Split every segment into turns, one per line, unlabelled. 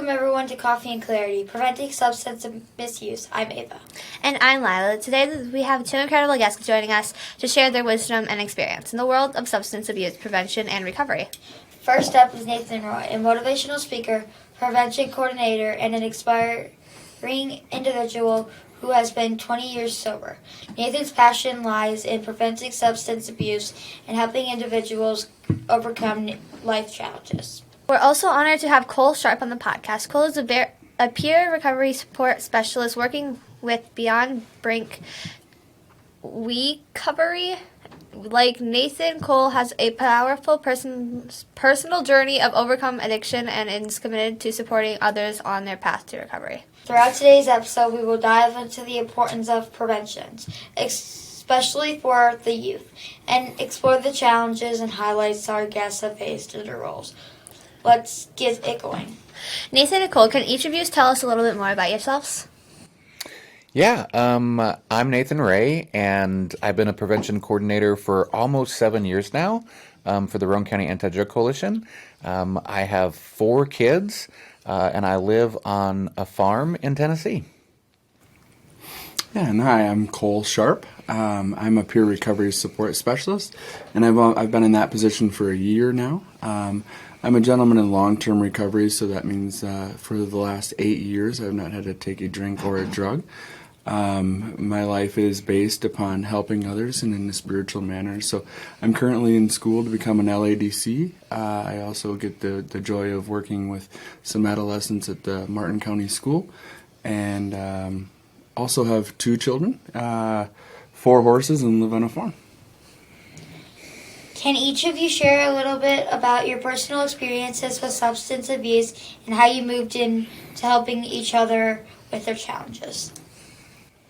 Welcome everyone to Coffee and Clarity, Preventing Substance Misuse. I'm Ava.
And I'm Lila. Today we have two incredible guests joining us to share their wisdom and experience in the world of substance abuse prevention and recovery.
First up is Nathan Roy, a motivational speaker, prevention coordinator, and an inspiring individual who has been 20 years sober. Nathan's passion lies in preventing substance abuse and helping individuals overcome life challenges.
We're also honored to have Cole Sharp on the podcast. Cole is a peer recovery support specialist working with Beyond Brink WEcovery. Like Nathan, Cole has a powerful personal journey of overcome addiction and is committed to supporting others on their path to recovery.
Throughout today's episode, we will dive into the importance of prevention, especially for the youth, and explore the challenges and highlights our guests have faced in their roles. Let's get it going.
Nathan and Cole, can each of you tell us a little bit more about yourselves?
Yeah, I'm Nathan Wray, and I've been a prevention coordinator for almost 7 years now for the Roane County Anti-Drug Coalition. I have 4 kids, and I live on a farm in Tennessee.
Yeah, and hi, I'm Cole Sharp. I'm a peer recovery support specialist, and I've been in that position for a year now. I'm a gentleman in long-term recovery, so that means for the last 8 years I've not had to take a drink or a drug. My life is based upon helping others and in a spiritual manner. So I'm currently in school to become an LADC. I also get the joy of working with some adolescents at the Martin County School, and also have 2 children, 4 horses, and live on a farm.
Can each of you share a little bit about your personal experiences with substance abuse and how you moved into helping each other with their challenges?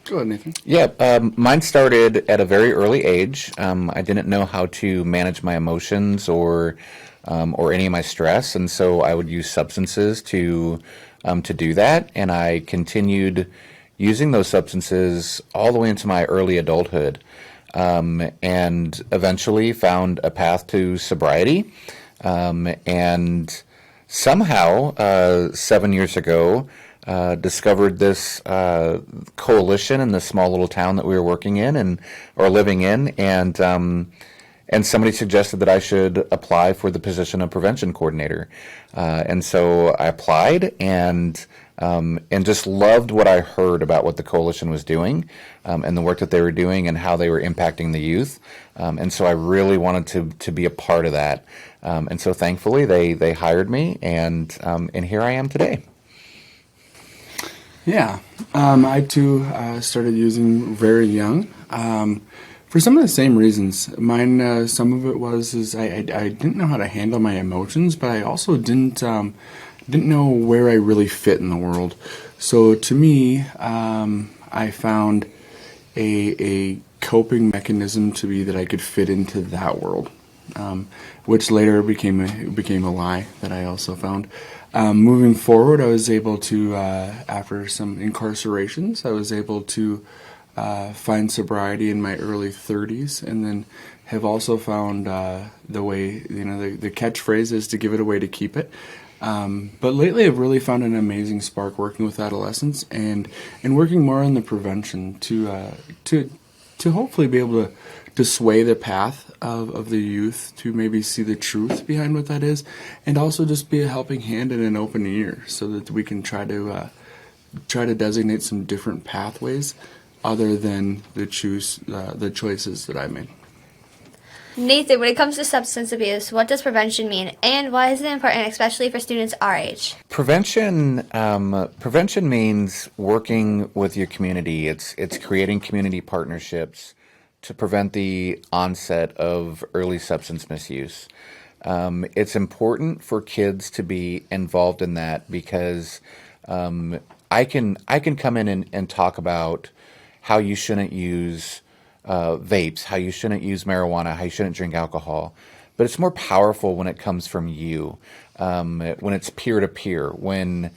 Go ahead, Nathan.
Yeah, mine started at a very early age. I didn't know how to manage my emotions or any of my stress, and so I would use substances to do that, and I continued using those substances all the way into my early adulthood. And eventually found a path to sobriety. And somehow, 7 years ago, discovered this coalition in this small little town that we were working in or living in, and somebody suggested that I should apply for the position of prevention coordinator. And so I applied and just loved what I heard about what the coalition was doing, and the work that they were doing and how they were impacting the youth. And so I really wanted to be a part of that. And so thankfully they hired me, and here I am today.
Yeah, I too started using very young. For some of the same reasons. Mine, some of it was I didn't know how to handle my emotions, but I also didn't know where I really fit in the world. So to me, I found a coping mechanism to be that I could fit into that world, which later became a lie that I also found. Moving forward, I was able to, after some incarcerations, I was able to find sobriety in my early 30s, and then have also found the way, the catchphrase is to give it away to keep it. But lately I've really found an amazing spark working with adolescents and working more on the prevention to hopefully be able to sway the path of the youth to maybe see the truth behind what that is, and also just be a helping hand and an open ear so that we can try to designate some different pathways other than the choices that I made.
Nathan, when it comes to substance abuse, what does prevention mean, and why is it important, especially for students our age?
Prevention means working with your community. It's creating community partnerships to prevent the onset of early substance misuse. It's important for kids to be involved in that because I can come in and talk about how you shouldn't use vapes, how you shouldn't use marijuana, how you shouldn't drink alcohol. But it's more powerful when it comes from you, when it's peer-to-peer, when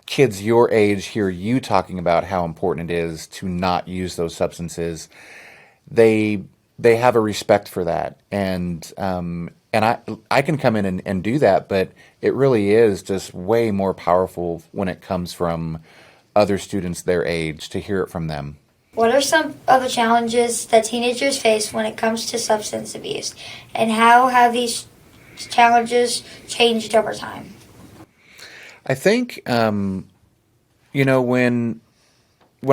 kids your age hear you talking about how important it is to not use those substances, they have a respect for that, and and I can come in and do that, but it really is just way more powerful when it comes from other students their age, to hear it from them.
What are some of the challenges that teenagers face when it comes to substance abuse, and how have these challenges changed over time?
I think, when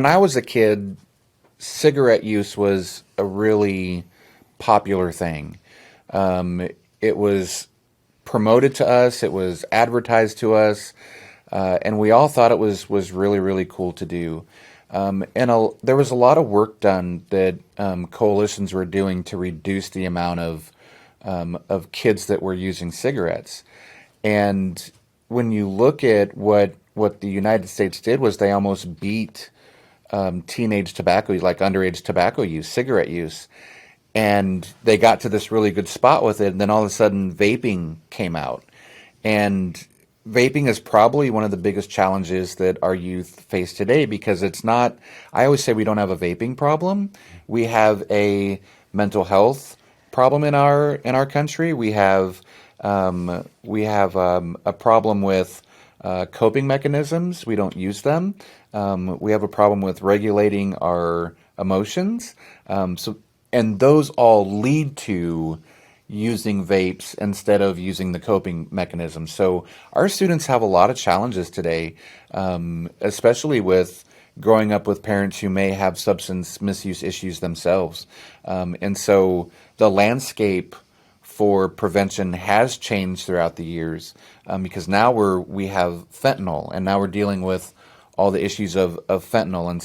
I was a kid, cigarette use was a really popular thing. It was promoted to us, it was advertised to us, and we all thought it was really, really cool to do. There was a lot of work done that coalitions were doing to reduce the amount of kids that were using cigarettes. And when you look at what the United States did, was they almost beat teenage tobacco, like underage tobacco use, cigarette use. And they got to this really good spot with it, and then all of a sudden vaping came out. And vaping is probably one of the biggest challenges that our youth face today, because it's not, I always say we don't have a vaping problem. We have a mental health problem in our country. We have a problem with coping mechanisms. We don't use them. We have a problem with regulating our emotions. And those all lead to using vapes instead of using the coping mechanism. So our students have a lot of challenges today, especially with growing up with parents who may have substance misuse issues themselves. And so the landscape for prevention has changed throughout the years, because now we have fentanyl, and now we're dealing with all the issues of fentanyl. And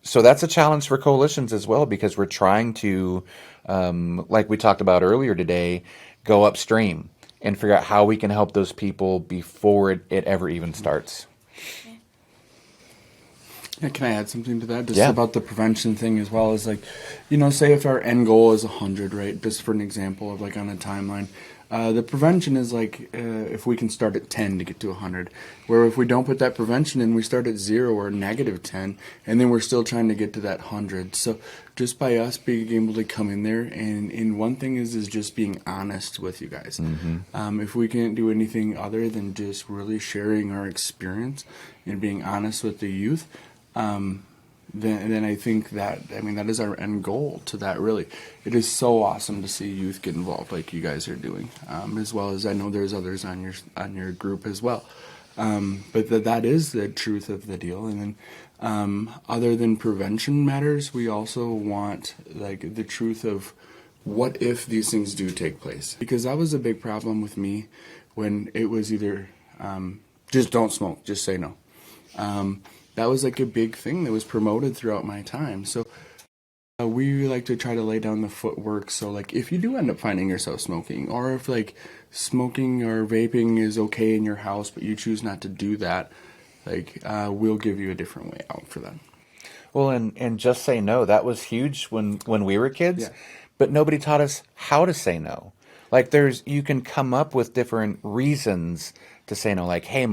so that's a challenge for coalitions as well, because we're trying to, like we talked about earlier today, go upstream and figure out how we can help those people before it ever even starts.
Yeah, can I add something to that? Just
Yeah.
about the prevention thing, as well as, like, say if our end goal is 100, right? Just for an example of, like, on a timeline. The prevention is like if we can start at 10 to get to 100. Where if we don't put that prevention in, we start at 0 or negative 10, and then we're still trying to get to that 100. So just by us being able to come in there, and one thing is just being honest with you guys. Mm-hmm. If we can't do anything other than just really sharing our experience and being honest with the youth, then I think that is our end goal to that. Really, it is so awesome to see youth get involved like you guys are doing, as well as I know there's others on your group as well. But that is the truth of the deal. And then other than prevention matters, we also want, like, the truth of what if these things do take place, because that was a big problem with me when it was either just don't smoke, just say no. That was like a big thing that was promoted throughout my time. So we like to try to lay down the footwork. So, like, if you do end up finding yourself smoking, or if, like, smoking or vaping is okay in your house, but you choose not to do that, like, we'll give you a different way out for that.
Well, and just say no. That was huge when we were kids,
Yeah.
but nobody taught us how to say no. Like, you can come up with different reasons to say no. Like, hey,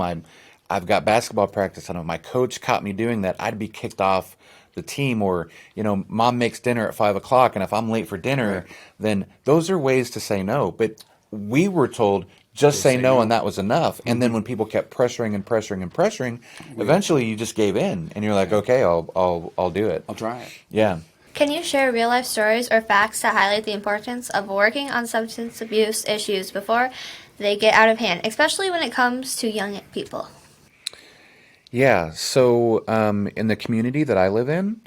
I've got basketball practice, and if my coach caught me doing that, I'd be kicked off the team. Or, mom makes dinner at 5:00, and if I'm late for dinner, then those are ways to say no. But we were told, just say no, and that was enough. Mm-hmm. And then when people kept pressuring and pressuring and pressuring, eventually you just gave in, and you're like, okay, I'll do it.
I'll try it.
Yeah.
Can you share real-life stories or facts to highlight the importance of working on substance abuse issues before they get out of hand, especially when it comes to young people?
Yeah, so in the community that I live in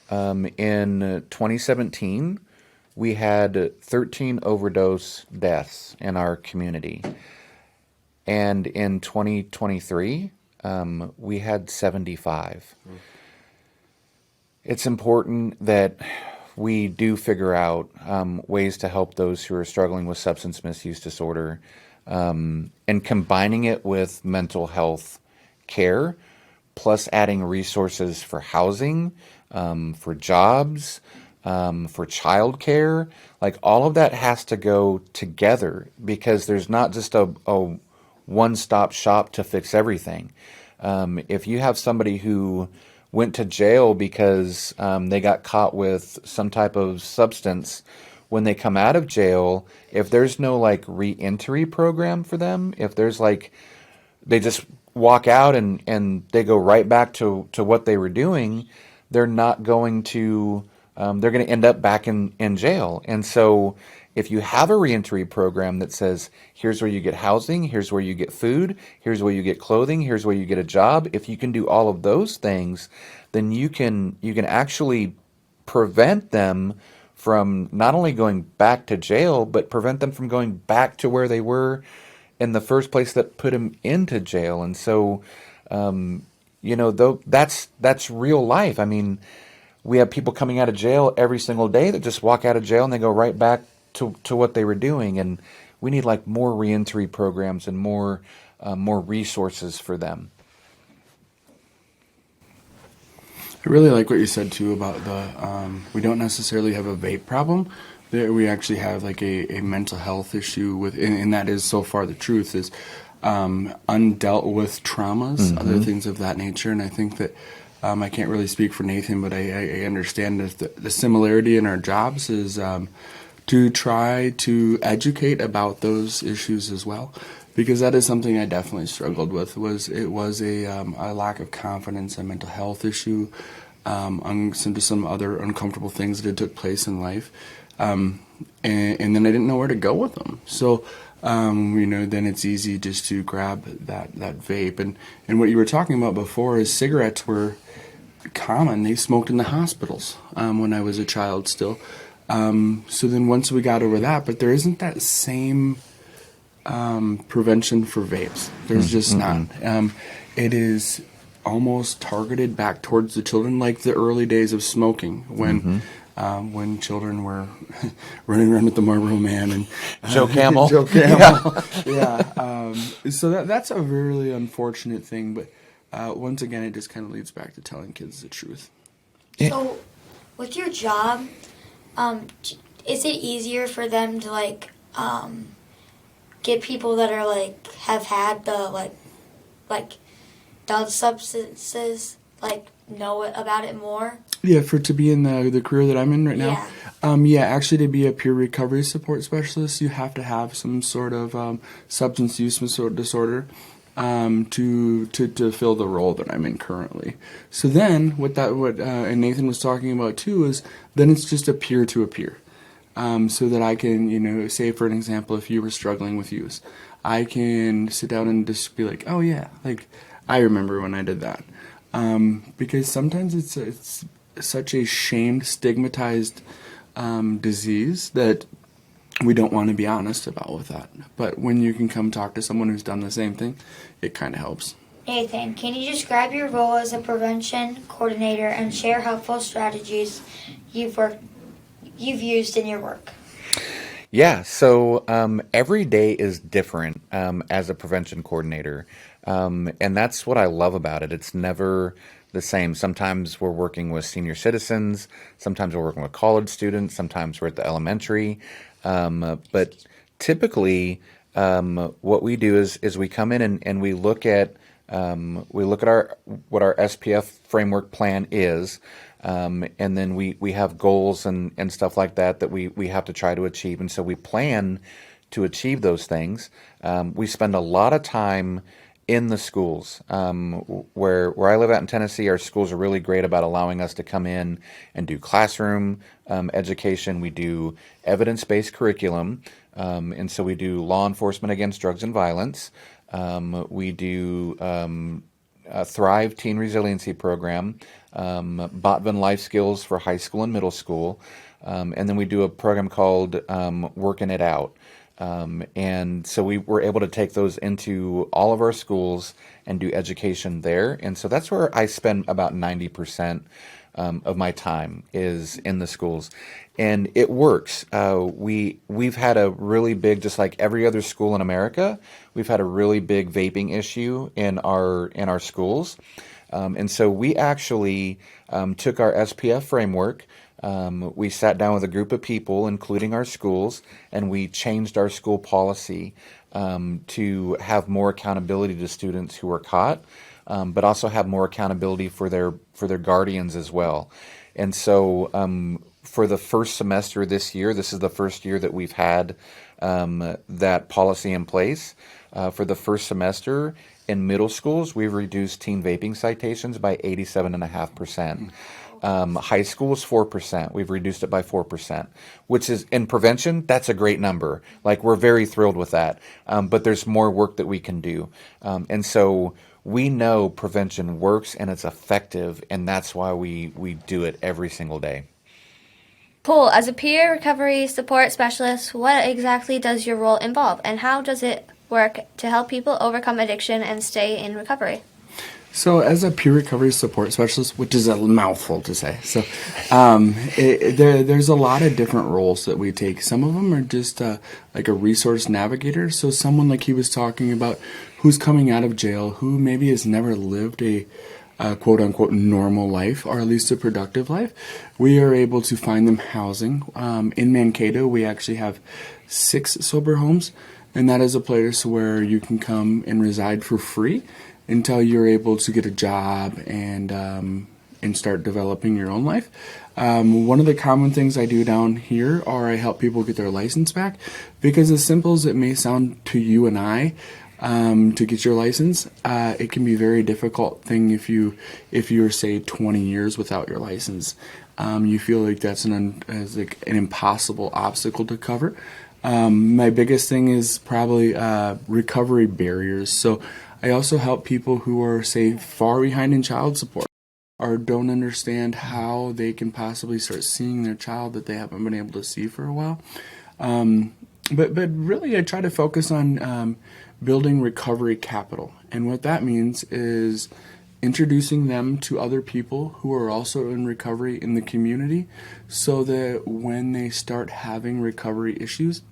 2017, we had 13 overdose deaths in our community. And in 2023, we had 75. It's important that we do figure out ways to help those who are struggling with substance misuse disorder, and combining it with mental health care, plus adding resources for housing, for jobs, for childcare. Like, all of that has to go together, because there's not just a one-stop shop to fix everything. If you have somebody who went to jail because they got caught with some type of substance, when they come out of jail, if there's no like re-entry program for them, if there's like they just walk out and they go right back to what they were doing, they're not going to, they're going to end up back in jail. And so if you have a reentry program that says, here's where you get housing, here's where you get food, here's where you get clothing, here's where you get a job, if you can do all of those things, then you can actually prevent them from not only going back to jail, but prevent them from going back to where they were in the first place that put him into jail. And so, though that's real life. I mean, we have people coming out of jail every single day that just walk out of jail and they go right back to what they were doing. And we need like more reentry programs and more resources for them.
I really like what you said too about we don't necessarily have a vape problem. We actually have like a mental health issue and that is so far the truth is undealt with traumas, other things of that nature. And I think that I can't really speak for Nathan, but I understand that the similarity in our jobs is to try to educate about those issues as well. Because that is something I definitely struggled with. It was a lack of confidence, a mental health issue, some other uncomfortable things that had took place in life, and then I didn't know where to go with them. So, then it's easy just to grab that vape. And what you were talking about before is cigarettes were common. They smoked in the hospitals when I was a child still. So then once we got over that, but there isn't that same prevention for vapes. There's just not. It is almost targeted back towards the children, like the early days of smoking, when children were running around with the Marlboro Man and
Joe Camel.
Joe Camel. Yeah. So that's a really unfortunate thing, but once again, it just kind of leads back to telling kids the truth.
Yeah.
So, with your job, is it easier for them to like get people that are like have had the like done substances know about it more?
Yeah, to be in the career that I'm in right now.
Yeah.
Actually, to be a peer recovery support specialist, you have to have some sort of substance use disorder to fill the role that I'm in currently. So then, what and Nathan was talking about too is then it's just a peer to a peer. So that I can, say for an example, if you were struggling with use, I can sit down and just be like, oh yeah, like I remember when I did that. Because sometimes it's such a shamed, stigmatized disease that we don't want to be honest about with that. But when you can come talk to someone who's done the same thing, it kind of helps.
Nathan, can you describe your role as a prevention coordinator and share helpful strategies you've used in your work?
Yeah, so every day is different as a prevention coordinator. And that's what I love about it. It's never the same. Sometimes we're working with senior citizens, sometimes we're working with college students, sometimes we're at the elementary. But typically, what we do is we come in and we look at what our SPF framework plan is. And then we have goals and stuff like that we have to try to achieve. And so we plan to achieve those things. We spend a lot of time in the schools. Where I live out in Tennessee, our schools are really great about allowing us to come in and do classroom education. We do evidence-based curriculum. And so we do law enforcement against drugs and violence. We do Thrive Teen Resiliency Program, Botvan Life Skills for high school and middle school, and then we do a program called Working It Out. And so we were able to take those into all of our schools and do education there. And so that's where I spend about 90% of my time is in the schools. And it works. We've had a really big, just like every other school in America, we've had a really big vaping issue in our schools. And so we actually took our SPF framework. We sat down with a group of people, including our schools, and we changed our school policy to have more accountability to students who were caught, but also have more accountability for their guardians as well. And so for the first semester this year, this is the first year that we've had that policy in place. For the first semester in middle schools, we've reduced teen vaping citations by 87.5%. High schools, 4%. We've reduced it by 4%, which is, in prevention, that's a great number. Like, we're very thrilled with that. But there's more work that we can do. And so we know prevention works and it's effective, and that's why we do it every single day.
Cool. As a peer recovery support specialist, what exactly does your role involve, and how does it work to help people overcome addiction and stay in recovery?
So, as a peer recovery support specialist, which is a mouthful to say, so there's a lot of different roles that we take. Some of them are just like a resource navigator. So, someone like he was talking about who's coming out of jail, who maybe has never lived a quote unquote normal life, or at least a productive life. We are able to find them housing. In Mankato, we actually have 6 sober homes, and that is a place where you can come and reside for free until you're able to get a job and start developing your own life. One of the common things I do down here are I help people get their license back, because as simple as it may sound to you and I, to get your license, it can be a very difficult thing if you're say 20 years without your license. You feel like that's an impossible obstacle to cover. My biggest thing is probably recovery barriers. So I also help people who are, say, far behind in child support, or don't understand how they can possibly start seeing their child that they haven't been able to see for a while. But really I try to focus on building recovery capital. And what that means is introducing them to other people who are also in recovery in the community, so that when they start having recovery issues,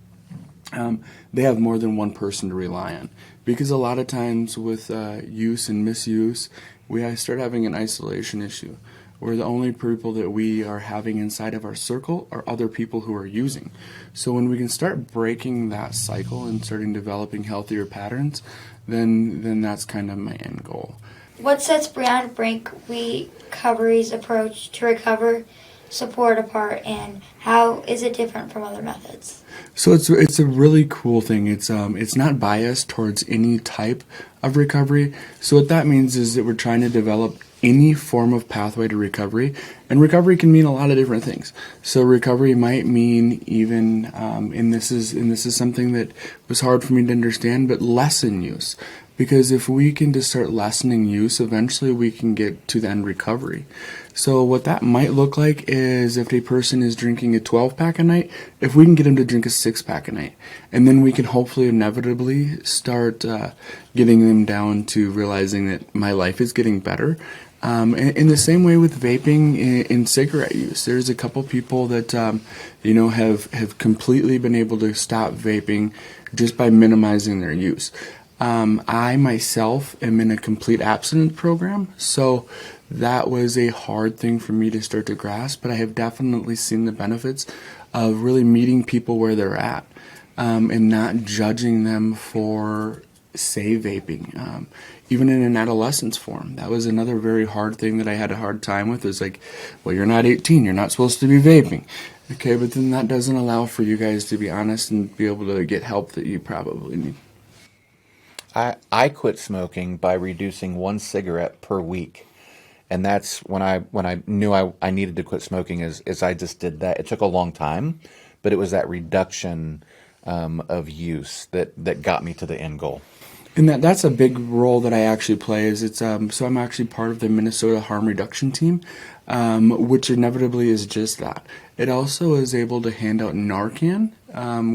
they have more than one person to rely on. Because a lot of times with use and misuse, we start having an isolation issue, where the only people that we are having inside of our circle are other people who are using. So when we can start breaking that cycle and starting developing healthier patterns, then that's kind of my end goal.
What sets Beyond Brink WEcovery's approach to recover support apart, and how is it different from other methods?
So it's a really cool thing. It's not biased towards any type of recovery. So what that means is that we're trying to develop any form of pathway to recovery, and recovery can mean a lot of different things. So recovery might mean even, and this is something that was hard for me to understand, but lessen use. Because if we can just start lessening use, eventually we can get to the end recovery. So what that might look like is, if a person is drinking a 12-pack a night, if we can get them to drink a 6-pack a night. And then we can hopefully inevitably start getting them down to realizing that my life is getting better. In the same way with vaping and cigarette use, there's a couple people that have completely been able to stop vaping just by minimizing their use. I myself am in a complete abstinence program, so that was a hard thing for me to start to grasp, but I have definitely seen the benefits of really meeting people where they're at, and not judging them for, say, vaping. Even in an adolescence form, that was another very hard thing that I had a hard time with. Is like, well, you're not 18, you're not supposed to be vaping. Okay, but then that doesn't allow for you guys to be honest and be able to get help that you probably need.
I quit smoking by reducing 1 cigarette per week. And that's when I knew I needed to quit smoking, is I just did that. It took a long time, but it was that reduction of use that got me to the end goal.
And that's a big role that I actually play. So I'm actually part of the Minnesota harm reduction team, which inevitably is just that. It also is able to hand out Narcan,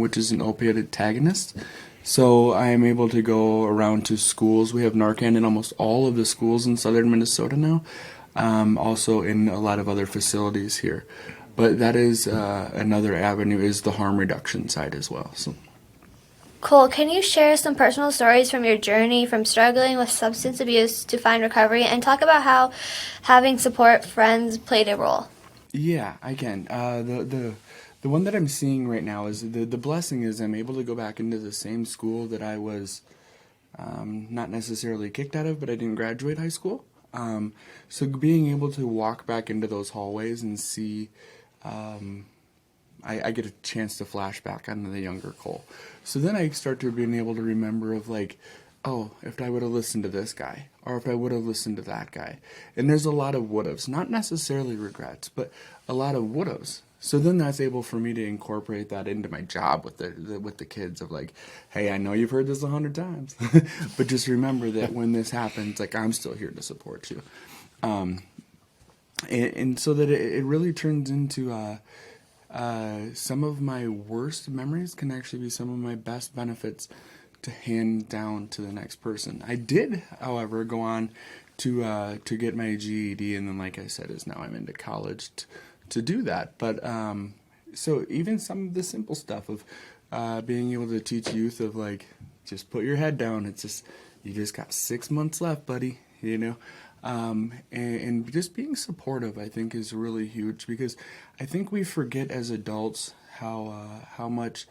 which is an opiate antagonist. So I am able to go around to schools. We have Narcan in almost all of the schools in southern Minnesota now, also in a lot of other facilities here. But that is another avenue, is the harm reduction side as well. So.
Cool. Can you share some personal stories from your journey from struggling with substance abuse to find recovery, and talk about how having support friends played a role?
Yeah, I can. The one that I'm seeing right now is the blessing is I'm able to go back into the same school that I was not necessarily kicked out of, but I didn't graduate high school. So being able to walk back into those hallways and see I get a chance to flash back onto the younger Cole. So then I start to being able to remember of like, oh, if I would have listened to this guy, or if I would have listened to that guy. And there's a lot of would-haves, not necessarily regrets, but a lot of would-haves. So then that's able for me to incorporate that into my job with the kids of like, hey, I know you've heard this 100 times, but just remember that when this happens, like I'm still here to support you. And so that it really turns into some of my worst memories can actually be some of my best benefits to hand down to the next person. I did, however, go on to get my GED, and then, like I said, is now I'm into college to do that. But so even some of the simple stuff of being able to teach youth of like, just put your head down. It's just you just got 6 months left, buddy. You know. And just being supportive, I think, is really huge, because I think we forget as adults how much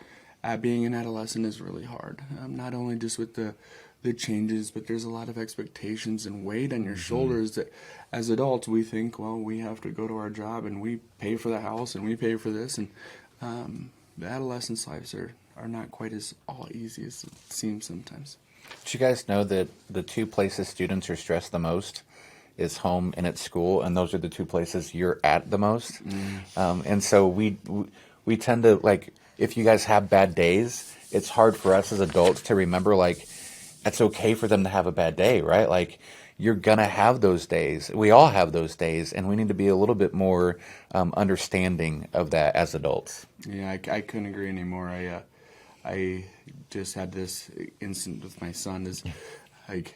being an adolescent is really hard. Not only just with the changes, but there's a lot of expectations and weight on your shoulders that as adults we think, well, we have to go to our job and we pay for the house and we pay for this, and the adolescents' lives are not quite as all easy as it seems sometimes.
Did you guys know that the two places students are stressed the most is home and at school, and those are the two places you're at the most? And so we tend to, like, if you guys have bad days, it's hard for us as adults to remember, like, it's okay for them to have a bad day, right? Like, you're gonna have those days. We all have those days, and we need to be a little bit more understanding of that as adults.
Yeah, I couldn't agree anymore. I just had this incident with my son. Is like,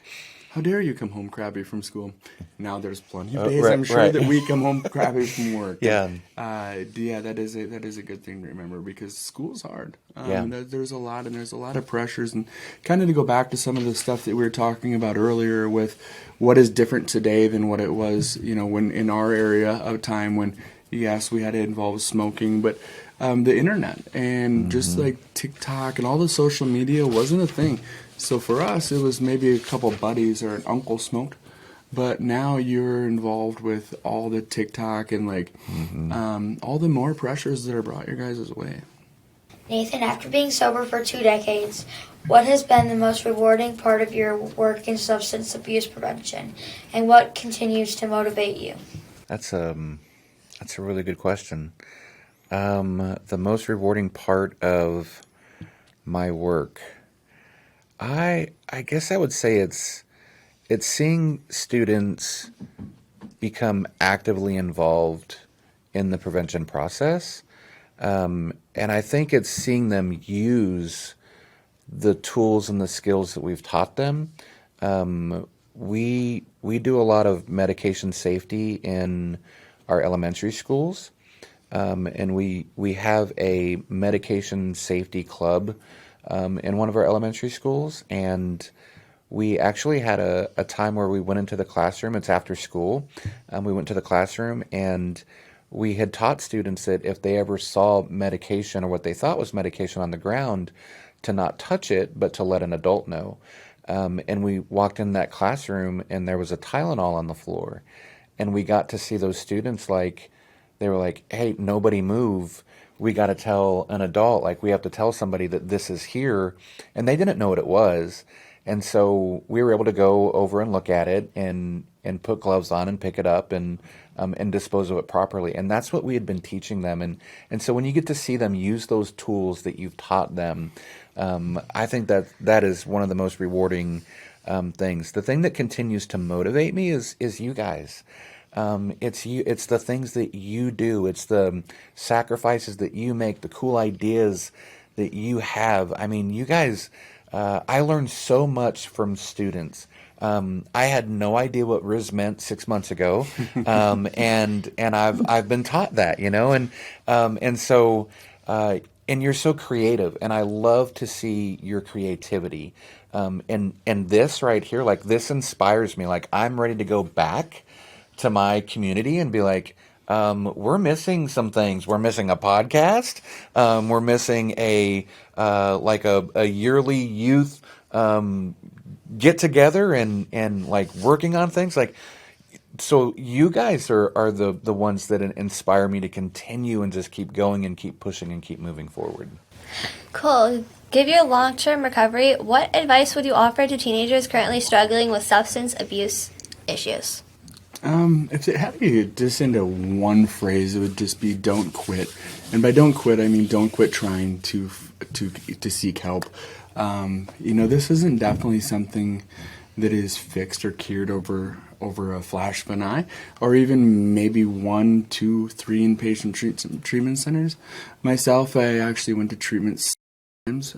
how dare you come home crabby from school? Now there's plenty of days, I'm sure, that we come home crabby from work.
Yeah.
Yeah, that is a good thing to remember, because school's hard.
Yeah.
There's a lot of pressures, and kind of to go back to some of the stuff that we were talking about earlier with what is different today than what it was, when in our area of time when, yes, we had to involve smoking, but the internet and just like TikTok and all the social media wasn't a thing. So for us, it was maybe a couple buddies or an uncle smoked, but now you're involved with all the TikTok and like all the more pressures that are brought your guys' way.
Nathan, after being sober for 2 decades, what has been the most rewarding part of your work in substance abuse prevention, and what continues to motivate you?
That's a really good question. The most rewarding part of my work, I guess I would say it's seeing students become actively involved in the prevention process, and I think it's seeing them use the tools and the skills that we've taught them. We do a lot of medication safety in our elementary schools, and we have a medication safety club in one of our elementary schools, and we actually had a time where we went into the classroom. It's after school. We went to the classroom, and we had taught students that if they ever saw medication or what they thought was medication on the ground, to not touch it, but to let an adult know. And we walked in that classroom, and there was a Tylenol on the floor, and we got to see those students, like, they were like, hey, nobody move. We got to tell an adult, like, we have to tell somebody that this is here. And they didn't know what it was. And so we were able to go over and look at it and put gloves on and pick it up and dispose of it properly. And that's what we had been teaching them. And so when you get to see them use those tools that you've taught them, I think that is one of the most rewarding things. The thing that continues to motivate me is you guys. It's the things that you do. It's the sacrifices that you make, the cool ideas that you have. I mean, you guys, I learned so much from students. I had no idea what Riz meant 6 months ago. And I've been taught that, and so, and you're so creative, and I love to see your creativity. And this right here, like, this inspires me. Like, I'm ready to go back to my community and be like, we're missing some things. We're missing a podcast. We're missing a yearly youth get together and like working on things. Like, So you guys are the ones that inspire me to continue and just keep going and keep pushing and keep moving forward.
Cool. Give your long-term recovery. What advice would you offer to teenagers currently struggling with substance abuse issues?
If it had to be just into one phrase, it would just be "don't quit." And by "don't quit," I mean don't quit trying to seek help. This isn't definitely something that is fixed or cured over a flash of an eye, or even maybe 1, 2, 3 inpatient treatment centers. Myself, I actually went to treatment times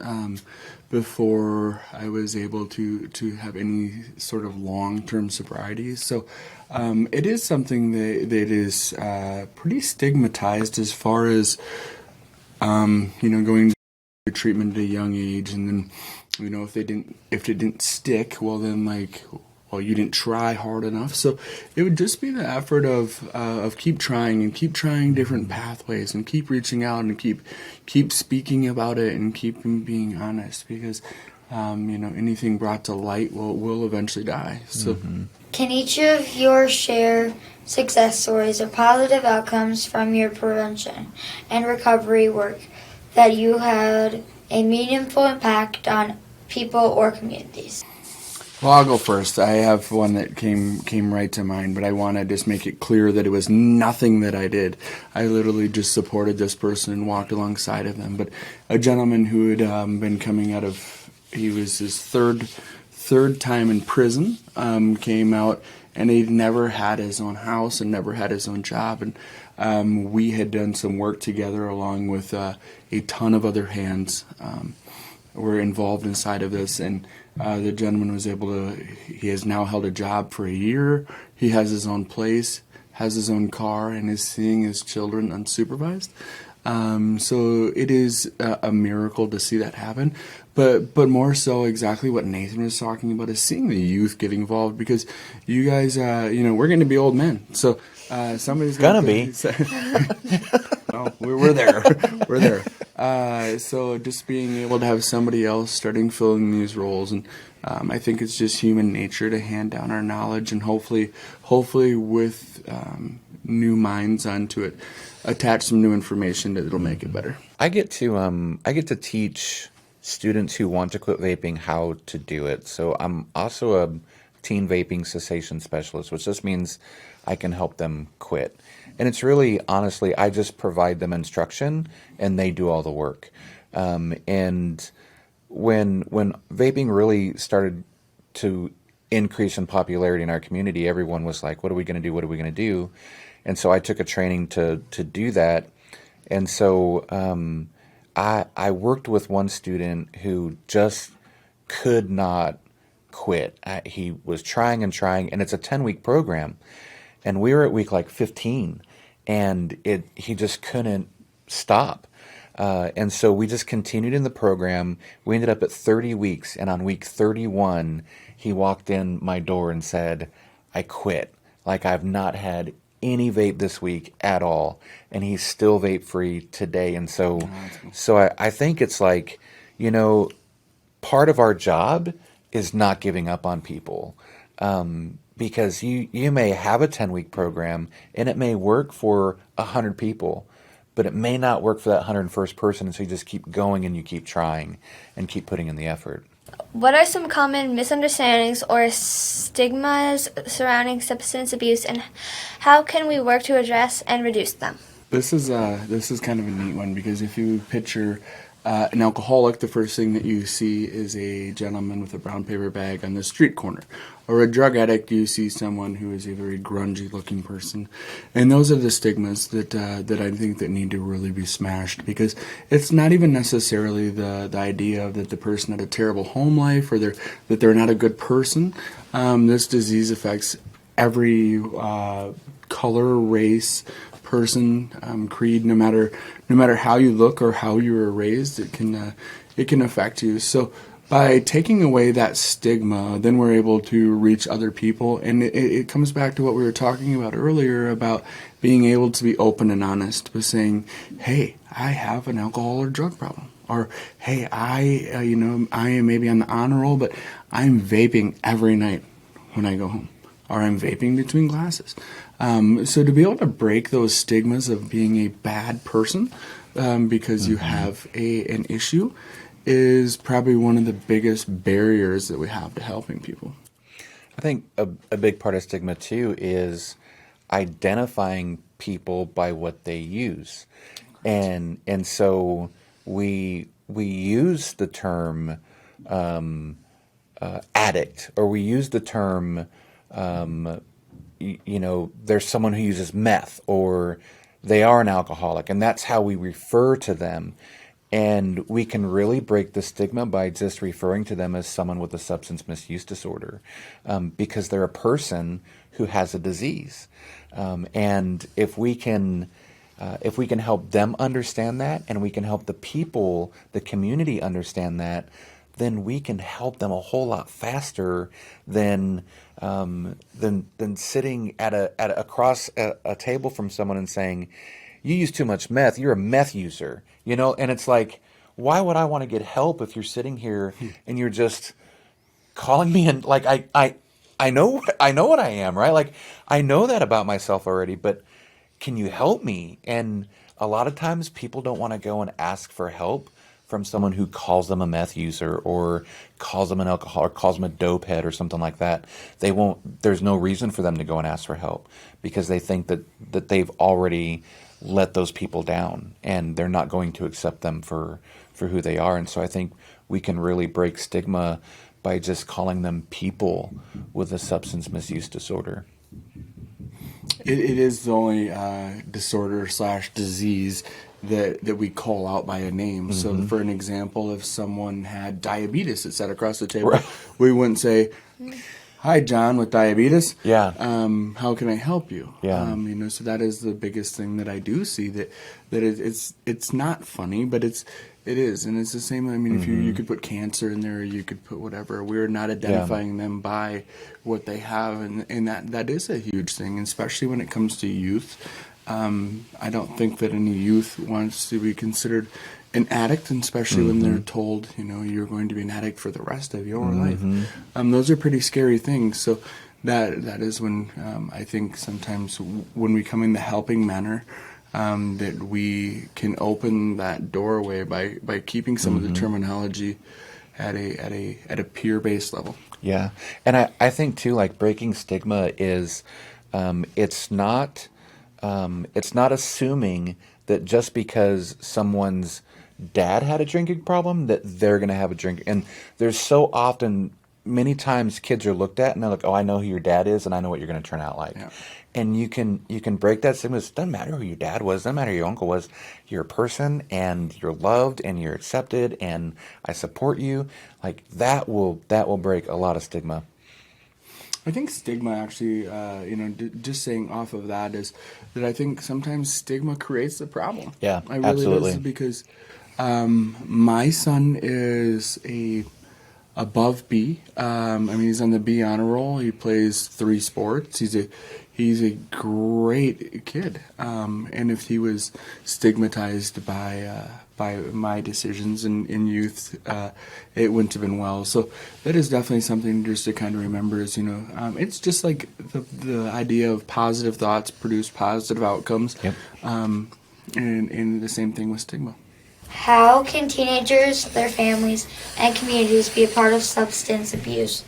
before I was able to have any sort of long-term sobriety. So it is something that is pretty stigmatized as far as going to treatment at a young age, and then if it didn't stick, well then you didn't try hard enough. So it would just be the effort of keep trying and keep trying different pathways and keep reaching out and keep speaking about it and keep being honest, because anything brought to light will eventually die. So
Can each of yours share success stories or positive outcomes from your prevention and recovery work that you had a meaningful impact on people or communities?
Well, I'll go first. I have one that came right to mind, but I want to just make it clear that it was nothing that I did. I literally just supported this person and walked alongside of them. But a gentleman who had been coming out of, he was his third time in prison, came out, and he'd never had his own house and never had his own job. And we had done some work together along with a ton of other hands were involved inside of this, and the gentleman was able to, he has now held a job for a year, he has his own place, has his own car, and is seeing his children unsupervised. So it is a miracle to see that happen, but more so exactly what Nathan was talking about is seeing the youth get involved, because you guys, we're going to be old men, so somebody's
gonna be.
Well, we're there. We're there. So just being able to have somebody else starting filling these roles, and I think it's just human nature to hand down our knowledge, and hopefully with new minds onto it, attach some new information that'll make it better.
I get to teach students who want to quit vaping how to do it. So I'm also a teen vaping cessation specialist, which just means I can help them quit. And it's really, honestly, I just provide them instruction and they do all the work. And when vaping really started to increase in popularity in our community, everyone was like, what are we going to do? What are we going to do? And so I took a training to do that. And so I worked with one student who just could not quit. He was trying, and it's a 10-week program. And we were at week like 15, and he just couldn't stop. And so we just continued in the program. We ended up at 30 weeks, and on week 31, he walked in my door and said, I quit. Like, I've not had any vape this week at all, and he's still vape free today. And so I think it's like, part of our job is not giving up on people. Because you may have a 10-week program and it may work for 100 people, but it may not work for that 101st person. And so you just keep going and you keep trying and keep putting in the effort.
What are some common misunderstandings or stigmas surrounding substance abuse, and how can we work to address and reduce them?
This is kind of a neat one, because if you picture an alcoholic, the first thing that you see is a gentleman with a brown paper bag on the street corner. Or a drug addict, you see someone who is a very grungy-looking person. And those are the stigmas that I think that need to really be smashed, because it's not even necessarily the idea that the person had a terrible home life or that they're not a good person. This disease affects every color, race, person, creed, no matter how you look or how you were raised, it can affect you. So by taking away that stigma, then we're able to reach other people, and it comes back to what we were talking about earlier about being able to be open and honest with saying, hey, I have an alcohol or drug problem, or hey, I am maybe on the honor roll, but I'm vaping every night when I go home. or I'm vaping between classes. So to be able to break those stigmas of being a bad person because you have an issue is probably one of the biggest barriers that we have to helping people.
I think a big part of stigma too is identifying people by what they use, and so we use the term addict, or we use the term there's someone who uses meth, or they are an alcoholic, and that's how we refer to them. And we can really break the stigma by just referring to them as someone with a substance misuse disorder, because they're a person who has a disease. And if we can help them understand that, and we can help the people, the community understand that, then we can help them a whole lot faster than sitting across a table from someone and saying, "You use too much meth. You're a meth user." And it's like, why would I want to get help if you're sitting here and you're just calling me, and like I know what I am, right? Like, I know that about myself already, but can you help me? And a lot of times people don't want to go and ask for help from someone who calls them a meth user, or calls them an alcoholic, or calls them a dope head or something like that. There's no reason for them to go and ask for help, because they think that they've already let those people down, and they're not going to accept them for who they are. And so I think we can really break stigma by just calling them people with a substance misuse disorder.
It is the only disorder / disease that we call out by a name. So for an example, if someone had diabetes that sat across the table, we wouldn't say, "Hi, John with diabetes.
Yeah.
How can I help you?"
Yeah.
So that is the biggest thing that I do see, that it's not funny, but it is, and it's the same. I mean, if you could put cancer in there, or you could put whatever. We're not identifying them by what they have, and that is a huge thing, especially when it comes to youth. I don't think that any youth wants to be considered an addict, and especially when they're told, you're going to be an addict for the rest of your life. Those are pretty scary things. So that is when I think sometimes when we come in the helping manner, that we can open that doorway by keeping some of the terminology at a peer-based level.
Yeah, and I think too, like, breaking stigma is it's not assuming that just because someone's dad had a drinking problem that they're going to have a drink. And there's so often, many times, kids are looked at and they're like, "Oh, I know who your dad is, and I know what you're going to turn out like." Yeah. And you can break that stigma. It doesn't matter who your dad was, doesn't matter who your uncle was. You're a person, and you're loved, and you're accepted, and I support you. Like, that will break a lot of stigma.
I think stigma actually, just saying off of that, is that I think sometimes stigma creates the problem.
Yeah,
I really
absolutely.
do, because my son is above B. He's on the B honor roll. He plays 3 sports. He's a great kid. And if he was stigmatized by my decisions in youth, it wouldn't have been well. So that is definitely something just to kind of remember, is, it's just like the idea of positive thoughts produce positive outcomes.
Yep.
And the same thing with stigma.
How can teenagers, their families, and communities be a part of substance abuse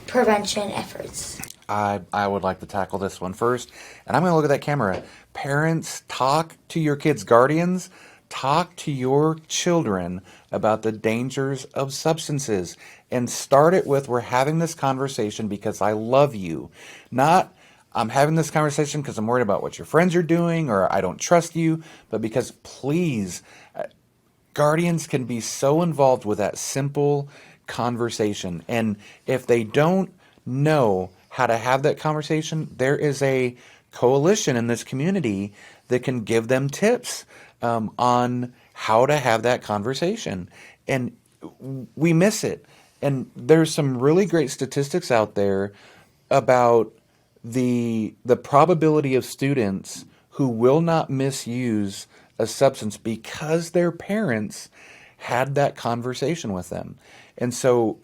prevention efforts?
I would like to tackle this one first, and I'm going to look at that camera. Parents, talk to your kids' guardians. Talk to your children about the dangers of substances, and start it with, "We're having this conversation because I love you." Not, "I'm having this conversation because I'm worried about what your friends are doing, or I don't trust you," but because, please, guardians can be so involved with that simple conversation. And if they don't know how to have that conversation, there is a coalition in this community that can give them tips on how to have that conversation. And we miss it. And there's some really great statistics out there about the probability of students who will not misuse a substance because their parents had that conversation with them. And so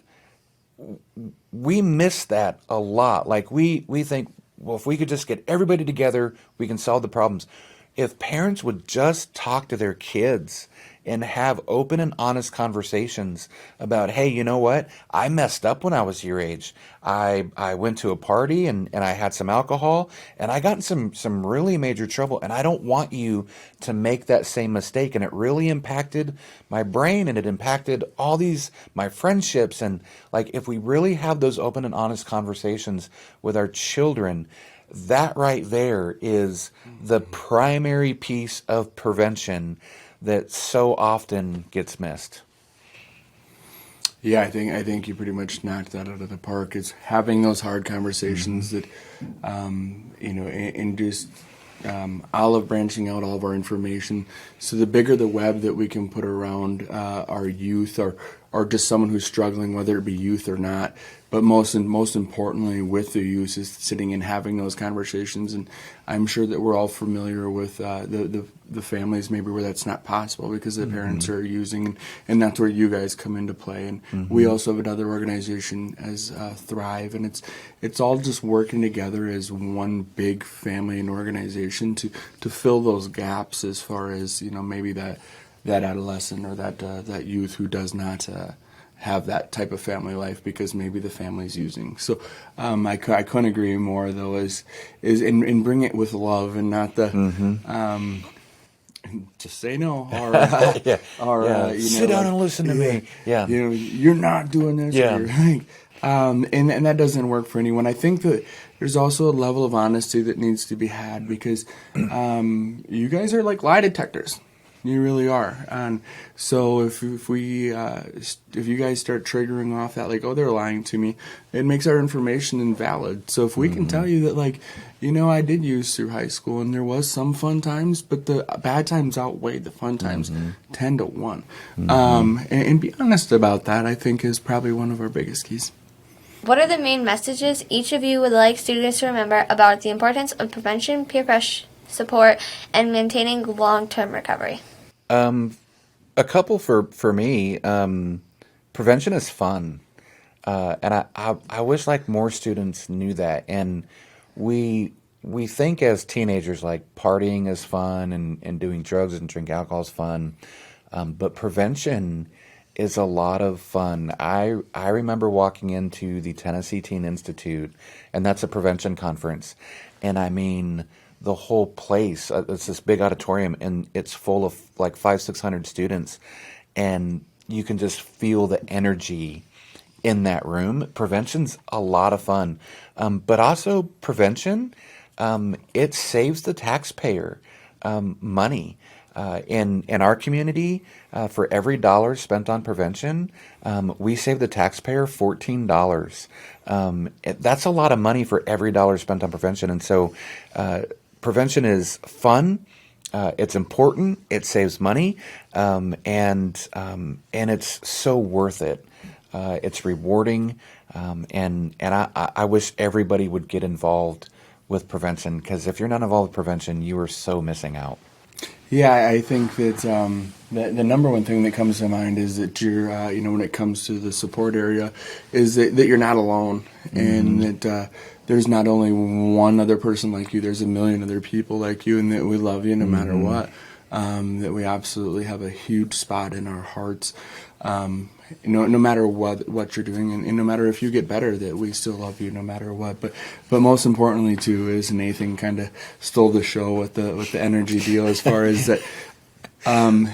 we miss that a lot. Like we think, well, if we could just get everybody together, we can solve the problems. If parents would just talk to their kids and have open and honest conversations about, hey, you know what? I messed up when I was your age. I went to a party and I had some alcohol and I got in some really major trouble, and I don't want you to make that same mistake. And it really impacted my brain, and it impacted all these my friendships. And like, if we really have those open and honest conversations with our children, that right there is the primary piece of prevention that so often gets missed.
Yeah, I think you pretty much knocked that out of the park. Is having those hard conversations that, and just olive branching out all of our information. So the bigger the web that we can put around our youth, or just someone who's struggling, whether it be youth or not. But most importantly, with the youth, is sitting and having those conversations. And I'm sure that we're all familiar with the families maybe where that's not possible because the parents are using, and that's where you guys come into play. And we also have another organization as Thrive, and it's all just working together as one big family and organization to fill those gaps as far as maybe that adolescent or that youth who does not have that type of family life because maybe the family's using. So I couldn't agree more, though, is and bring it with love and not the just say no or
sit down and listen to me. Yeah,
you're not doing this.
Yeah.
Or and that doesn't work for anyone. I think that there's also a level of honesty that needs to be had because you guys are like lie detectors. You really are. And so if you guys start triggering off that, like, oh, they're lying to me, it makes our information invalid. So if we can tell you that, like, I did use through high school and there was some fun times, but the bad times outweighed the fun times 10 to 1. And be honest about that, I think, is probably one of our biggest keys.
What are the main messages each of you would like students to remember about the importance of prevention, peer pressure support, and maintaining long-term recovery?
A couple for me. Prevention is fun, and I wish like more students knew that. And we think as teenagers like partying is fun and doing drugs and drink alcohol is fun, but prevention is a lot of fun. I remember walking into the Tennessee Teen Institute, and that's a prevention conference, and I mean, the whole place, it's this big auditorium, and it's full of like 500-600 students, and you can just feel the energy in that room. Prevention's a lot of fun, but also prevention, it saves the taxpayer money. In our community, for every dollar spent on prevention, we save the taxpayer $14. That's a lot of money for every dollar spent on prevention, and so prevention is fun. It's important. It saves money, and it's so worth it. It's rewarding, and I wish everybody would get involved with prevention, because if you're not involved with prevention, you are so missing out.
Yeah, I think that the number one thing that comes to mind is that you're, when it comes to the support area, is that you're not alone, and that there's not only one other person like you, there's a million other people like you, and that we love you no matter what. That we absolutely have a huge spot in our hearts, no matter what you're doing, and no matter if you get better, that we still love you no matter what. But most importantly too is Nathan kind of stole the show with the energy deal as far as that.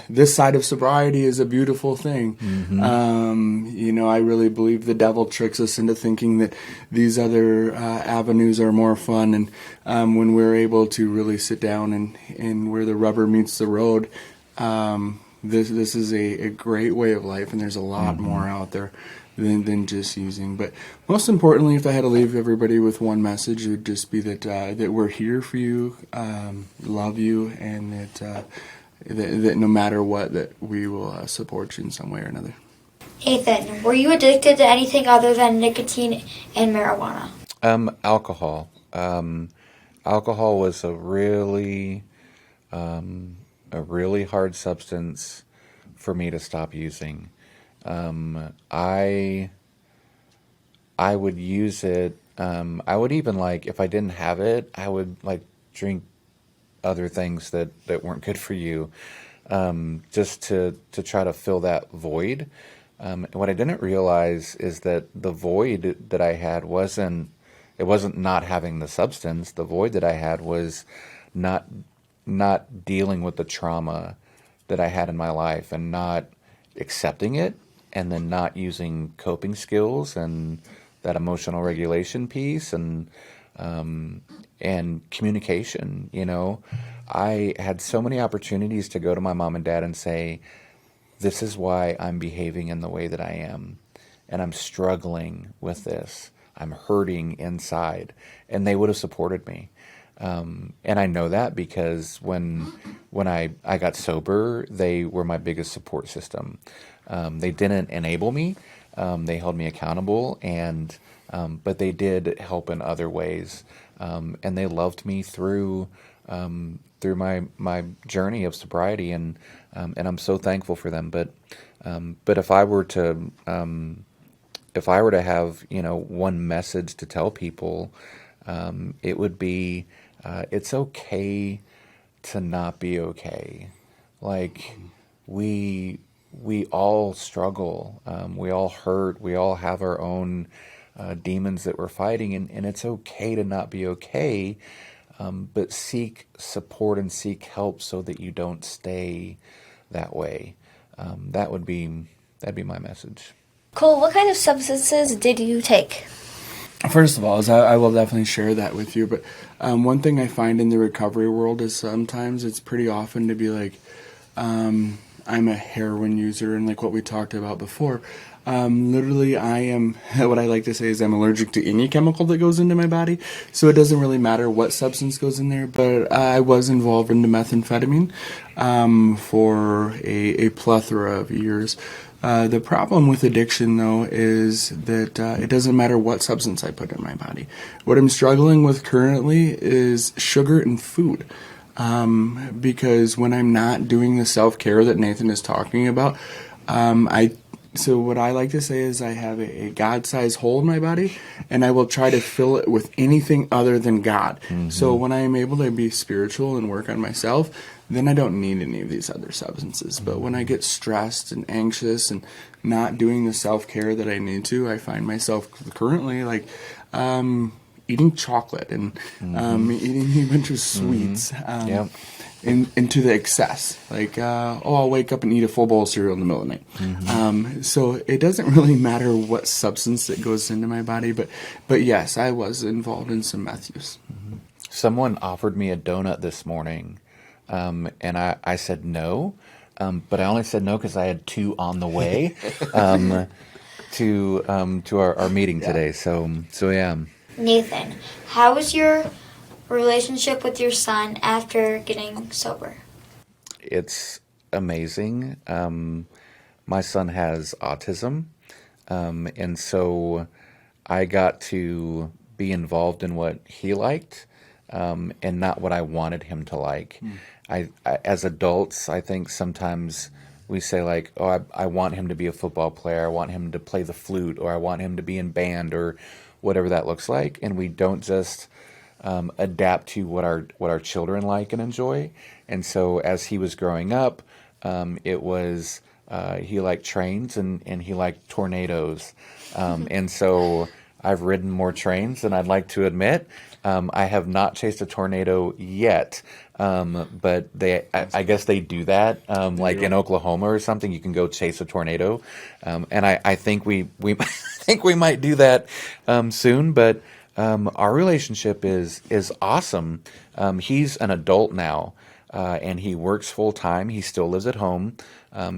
This side of sobriety is a beautiful thing. I really believe the devil tricks us into thinking that these other avenues are more fun. And when we're able to really sit down and where the rubber meets the road, this is a great way of life, and there's a lot more out there than just using. But most importantly, if I had to leave everybody with one message, it would just be that we're here for you, love you, and that no matter what, that we will support you in some way or another.
Nathan, were you addicted to anything other than nicotine and marijuana?
Alcohol. Alcohol was a really hard substance for me to stop using. I I would use it. I would even like, if I didn't have it, I would like drink other things that weren't good for you, just to try to fill that void. What I didn't realize is that the void that I had it wasn't not having the substance. The void that I had was not not dealing with the trauma that I had in my life and not accepting it, and then not using coping skills and that emotional regulation piece and communication. You know, I had so many opportunities to go to my mom and dad and say, this is why I'm behaving in the way that I am, and I'm struggling with this. I'm hurting inside, and they would have supported me. And I know that because when I got sober, they were my biggest support system. They didn't enable me. They held me accountable, and but they did help in other ways. And they loved me through my journey of sobriety, and I'm so thankful for them. But if I were to have, you know, one message to tell people, it would be, it's okay to not be okay. Like, we all struggle, we all hurt, we all have our own demons that we're fighting, and it's okay to not be okay, but seek support and seek help so that you don't stay that way. That'd be my message.
Cole, what kind of substances did you take?
First of all, I will definitely share that with you. But one thing I find in the recovery world is sometimes it's pretty often to be like, I'm a heroin user, and like what we talked about before. Literally, I am, what I like to say is I'm allergic to any chemical that goes into my body. So it doesn't really matter what substance goes in there. But I was involved in the methamphetamine for a plethora of years. The problem with addiction, though, is that it doesn't matter what substance I put in my body. What I'm struggling with currently is sugar and food. Because when I'm not doing the self-care that Nathan is talking about, so what I like to say is I have a God-sized hole in my body, and I will try to fill it with anything other than God. Mm-hmm. So when I am able to be spiritual and work on myself, then I don't need any of these other substances. But when I get stressed and anxious and not doing the self-care that I need to, I find myself currently like eating chocolate and eating a bunch of sweets into the excess. Like, I'll wake up and eat a full bowl of cereal in the middle of the night. Mm-hmm. So it doesn't really matter what substance that goes into my body. But yes, I was involved in some meth use.
Mm-hmm. Someone offered me a donut this morning. And I said no, but I only said no because I had two on the way to our meeting today. So yeah.
Nathan, how was your relationship with your son after getting sober?
It's amazing. My son has autism, and so I got to be involved in what he liked, and not what I wanted him to like. I as adults, I think sometimes we say like, oh, I want him to be a football player, I want him to play the flute, or I want him to be in band, or whatever that looks like, and we don't just adapt to what our children like and enjoy. And so as he was growing up, it was he liked trains and he liked tornadoes, and so I've ridden more trains than I'd like to admit. I have not chased a tornado yet, but I guess they do that, like in Oklahoma or something. You can go chase a tornado, and I think we think we might do that soon. But our relationship is awesome. He's an adult now, and he works full time. He still lives at home.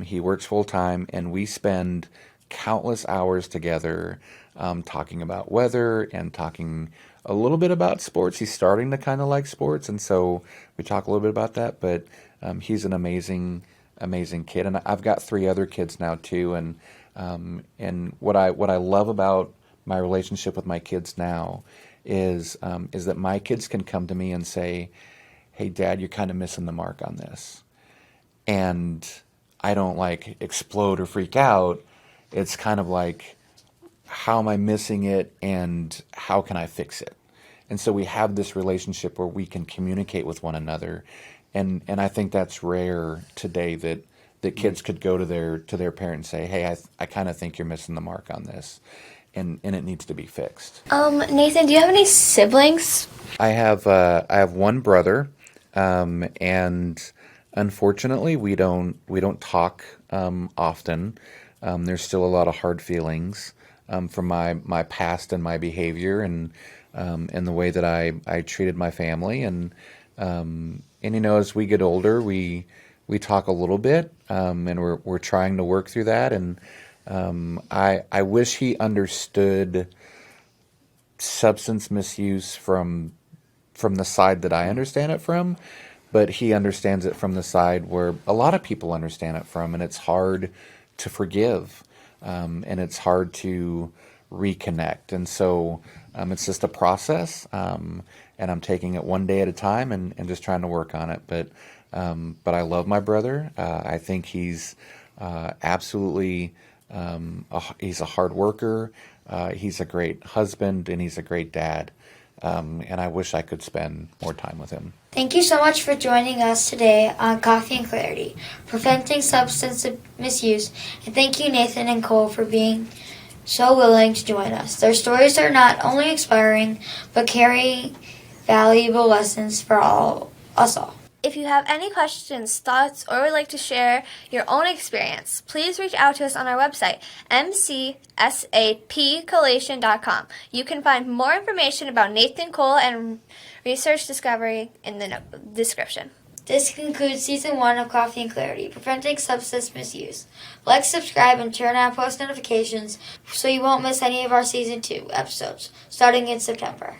He works full time, and we spend countless hours together, talking about weather and talking a little bit about sports. He's starting to kind of like sports, and so we talk a little bit about that. But he's an amazing kid, and I've got 3 other kids now too. And what I love about my relationship with my kids now is that my kids can come to me and say, "Hey, Dad, you're kind of missing the mark on this," and I don't like explode or freak out. It's kind of like, how am I missing it and how can I fix it? And so we have this relationship where we can communicate with one another. And I think that's rare today that kids could go to their parent and say, hey, I kind of think you're missing the mark on this. And it needs to be fixed.
Nathan, do you have any siblings?
I have one brother, and unfortunately, we don't talk often. There's still a lot of hard feelings from my past and my behavior and the way that I treated my family. And as we get older, we talk a little bit, and we're trying to work through that. And I wish he understood substance misuse from the side that I understand it from, but he understands it from the side where a lot of people understand it from, and it's hard to forgive, and it's hard to reconnect. And so it's just a process, and I'm taking it one day at a time and just trying to work on it. But I love my brother. I think he's absolutely he's a hard worker. He's a great husband, and he's a great dad. And I wish I could spend more time with him.
Thank you so much for joining us today on Coffee and Clarity, Preventing Substance Misuse. And thank you, Nathan and Cole, for being so willing to join us. Their stories are not only inspiring, but carry valuable lessons for us all.
If you have any questions, thoughts, or would like to share your own experience, please reach out to us on our website, mcsapcollation.com. You can find more information about Nathan Cole and research discovery in the description.
This concludes Season 1 of Coffee and Clarity, Preventing Substance Misuse. Like, subscribe, and turn on post notifications so you won't miss any of our Season 2 episodes starting in September.